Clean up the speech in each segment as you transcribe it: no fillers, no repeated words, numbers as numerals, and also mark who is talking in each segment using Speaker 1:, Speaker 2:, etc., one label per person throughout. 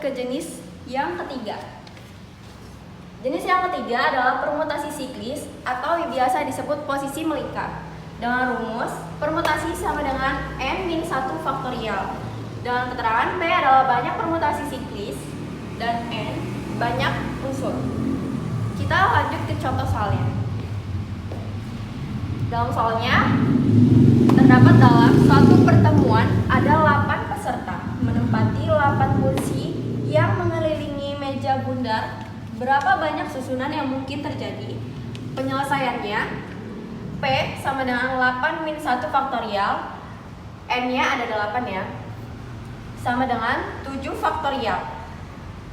Speaker 1: ke jenis yang ketiga. Jenis yang ketiga adalah permutasi siklis atau biasa disebut posisi melingkar. Dengan rumus, permutasi sama dengan n-1 faktorial. Dengan keterangan P adalah banyak permutasi siklis dan N banyak unsur. Kita lanjut ke contoh soalnya. Dalam soalnya, terdapat dalam suatu pertemuan ada 8 peserta menempati 8 kursi yang mengelilingi meja bundar. Berapa banyak susunan yang mungkin terjadi? Penyelesaiannya, P sama dengan 8-1 faktorial, N-nya ada 8 ya, sama dengan 7 faktorial,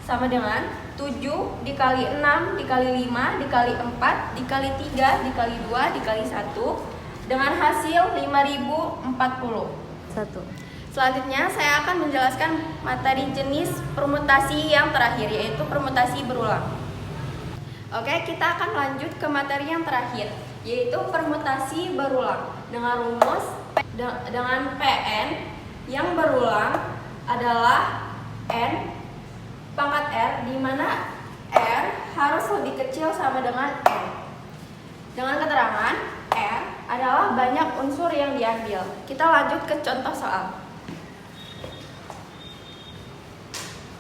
Speaker 1: sama dengan 7 dikali 6 dikali 5 dikali 4 dikali 3 dikali 2 dikali 1 dengan hasil 5040. Selanjutnya saya akan menjelaskan materi jenis permutasi yang terakhir, yaitu permutasi berulang. Oke, kita akan lanjut ke materi yang terakhir, yaitu permutasi berulang. Dengan rumus dengan Pn yang berulang adalah N pangkat R, di mana R harus lebih kecil sama dengan N. Dengan keterangan R adalah banyak unsur yang diambil. Kita lanjut ke contoh soal.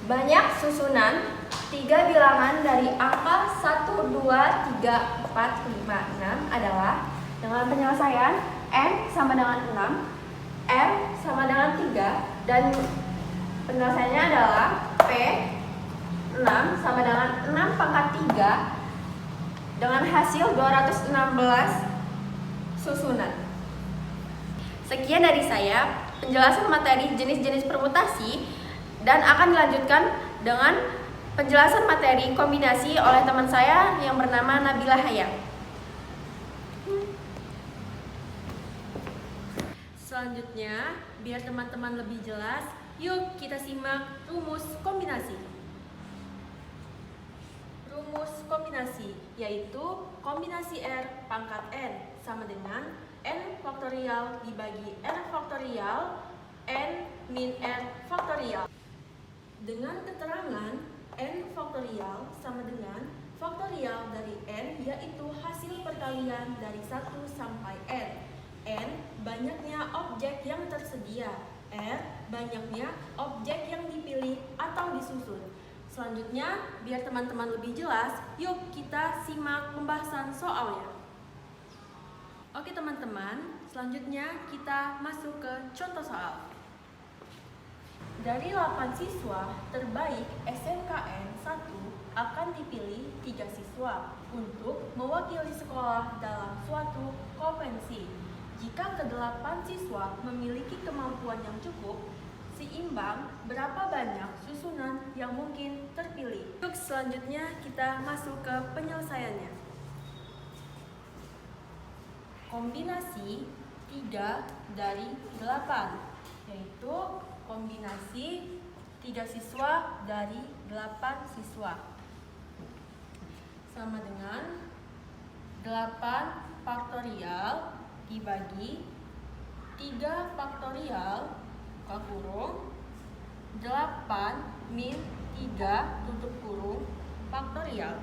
Speaker 1: Banyak susunan 3 bilangan dari angka 1, 2, 3, 4, 5, 6 adalah dengan penyelesaian N sama dengan 6, R sama dengan 3, dan penyelesaiannya adalah P 6 sama dengan 6 pangkat 3 dengan hasil 216 susunan. Sekian dari saya penjelasan materi jenis-jenis permutasi, dan akan dilanjutkan dengan penjelasan materi kombinasi oleh teman saya yang bernama Nabila Hayang. Selanjutnya, biar teman-teman lebih jelas, yuk kita simak rumus kombinasi. Rumus kombinasi yaitu kombinasi R pangkat N sama dengan N faktorial dibagi R faktorial N min R faktorial. Dengan keterangan N faktorial sama dengan faktorial dari N, yaitu hasil perkalian dari 1 sampai N. N banyaknya objek yang tersedia, R banyaknya objek yang dipilih atau disusun. Selanjutnya, biar teman-teman lebih jelas, yuk kita simak pembahasan soalnya. Oke teman-teman, selanjutnya kita masuk ke contoh soal. Dari 8 siswa terbaik SMKN 1 akan dipilih 3 siswa untuk mewakili sekolah dalam suatu konvensi. Jika ke-8 siswa memiliki kemampuan yang cukup, seimbang, berapa banyak susunan yang mungkin terpilih? Untuk selanjutnya kita masuk ke penyelesaiannya. Kombinasi 3 dari 8, yaitu kombinasi 3 siswa dari 8 siswa sama dengan 8 faktorial dibagi 3 faktorial buka kurung 8 min 3 tutup kurung faktorial.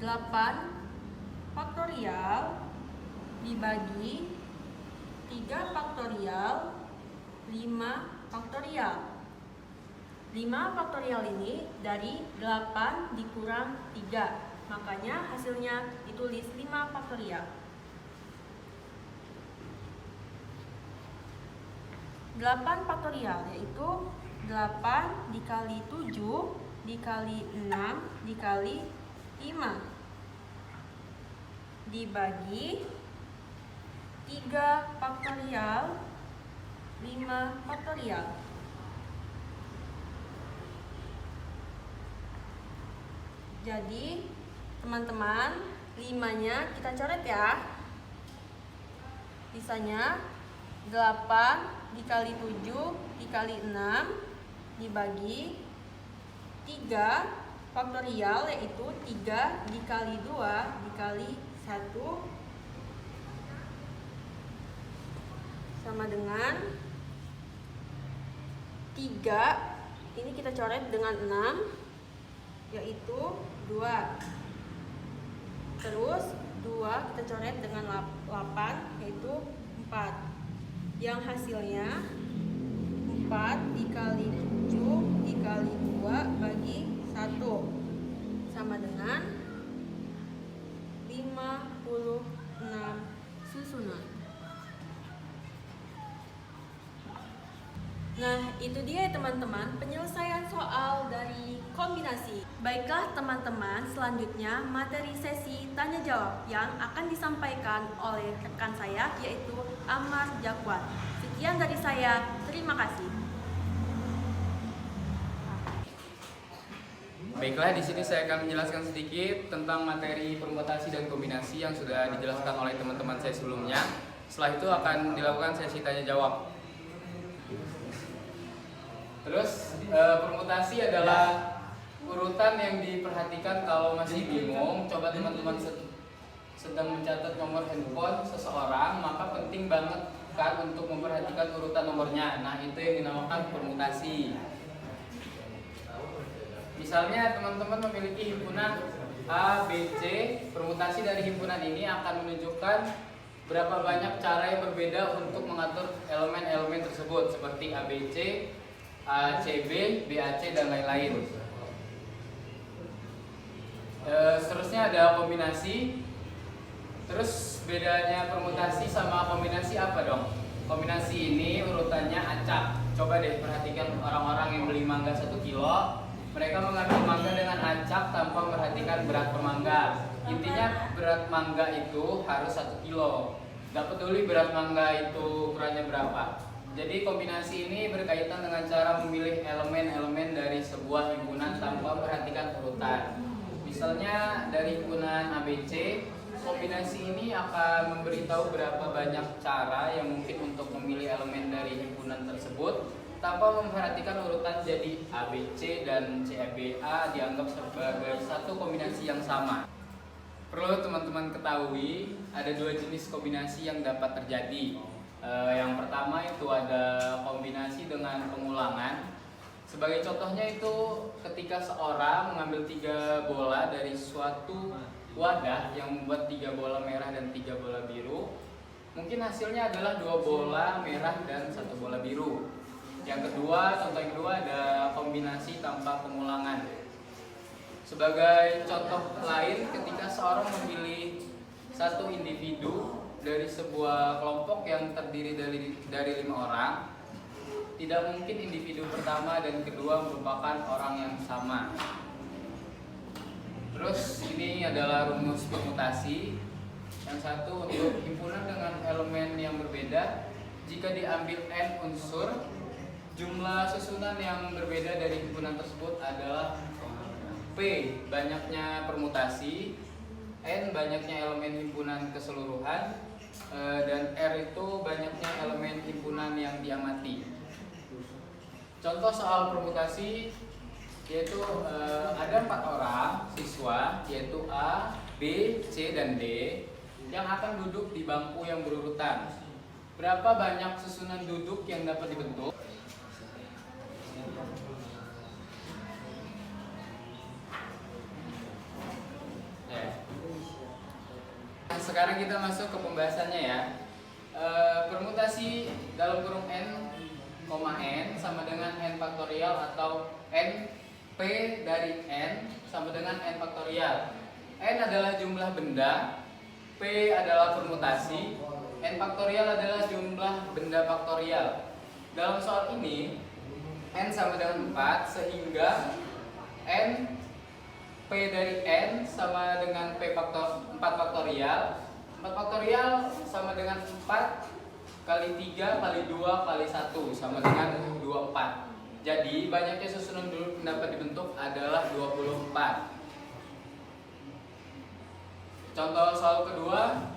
Speaker 1: 8 faktorial dibagi 3 faktorial 5 faktorial. 5 faktorial ini dari 8 dikurang 3, makanya hasilnya ditulis 5 faktorial. 8 faktorial yaitu 8 dikali 7 dikali 6 dikali 5 dibagi 3 faktorial 5 faktorial. Jadi teman-teman, 5-nya kita coret ya. Sisanya 8 dikali 7 dikali 6 dibagi 3 faktorial, yaitu 3 dikali 2 dikali 1 sama dengan
Speaker 2: 3 ini kita coret dengan 6, yaitu 2. Terus 2 kita coret dengan 8, yaitu 4. Yang hasilnya 4 dikali 7 dikali 2 bagi 1 sama dengan 56 susunan. Nah, itu dia ya teman-teman penyelesaian soal dari kombinasi. Baiklah teman-teman, selanjutnya materi sesi tanya jawab yang akan disampaikan oleh rekan saya yaitu Ammar Jakwan. Sekian dari saya, terima kasih.
Speaker 3: Baiklah, di sini saya akan menjelaskan sedikit tentang materi permutasi dan kombinasi yang sudah dijelaskan oleh teman-teman saya sebelumnya. Setelah itu akan dilakukan sesi tanya jawab. Terus permutasi adalah urutan yang diperhatikan kalau masih bingung. Coba teman-teman sedang mencatat nomor handphone seseorang, maka penting banget kan untuk memperhatikan urutan nomornya. Nah, itu yang dinamakan permutasi. Misalnya teman-teman memiliki himpunan A, B, C. Permutasi dari himpunan ini akan menunjukkan berapa banyak cara yang berbeda untuk mengatur elemen-elemen tersebut seperti A, B, C, A, C, B, B, A, C, dan lain-lain. Seterusnya ada kombinasi. Terus bedanya permutasi sama kombinasi apa dong? Kombinasi ini urutannya acak. Coba deh perhatikan orang-orang yang beli mangga 1 kilo. Mereka mengambil mangga dengan acak tanpa memperhatikan berat per mangga. Intinya berat mangga itu harus 1 kilo. Gak peduli berat mangga itu ukurannya berapa. Jadi kombinasi ini berkaitan dengan cara memilih elemen-elemen dari sebuah himpunan tanpa memperhatikan urutan. Misalnya dari himpunan ABC, kombinasi ini akan memberitahu berapa banyak cara yang mungkin untuk memilih elemen dari himpunan tersebut tanpa memperhatikan urutan. Jadi ABC dan CABA dianggap sebagai satu kombinasi yang sama. Perlu teman-teman ketahui ada 2 jenis kombinasi yang dapat terjadi. Yang pertama itu ada kombinasi dengan pengulangan. Sebagai contohnya itu ketika seorang mengambil 3 bola dari suatu wadah yang membuat 3 bola merah dan 3 bola biru, mungkin hasilnya adalah 2 bola merah dan 1 bola biru. Yang kedua, contoh yang kedua ada kombinasi tanpa pengulangan. Sebagai contoh lain, ketika seorang memilih satu individu dari sebuah kelompok yang terdiri dari 5 orang, tidak mungkin individu pertama dan kedua merupakan orang yang sama. Terus ini adalah rumus permutasi. Yang satu untuk himpunan dengan elemen yang berbeda, jika diambil n unsur, jumlah susunan yang berbeda dari himpunan tersebut adalah P banyaknya permutasi, N banyaknya elemen himpunan keseluruhan, dan R itu banyaknya elemen himpunan yang diamati. Contoh soal permutasi yaitu ada 4 orang siswa yaitu A, B, C, dan D yang akan duduk di bangku yang berurutan. Berapa banyak susunan duduk yang dapat dibentuk? Sekarang kita masuk ke pembahasannya ya. Permutasi dalam kurung n, n sama dengan n faktorial atau n p dari n sama dengan n faktorial. N adalah jumlah benda, p adalah permutasi, n faktorial adalah jumlah benda faktorial. Dalam soal ini n sama dengan 4 sehingga n P dari N sama dengan P faktor 4 faktorial. 4 faktorial sama dengan 4 kali 3 kali 2 kali 1 sama dengan 24. Jadi banyaknya susunan duduk yang dapat dibentuk adalah 24. Contoh soal kedua,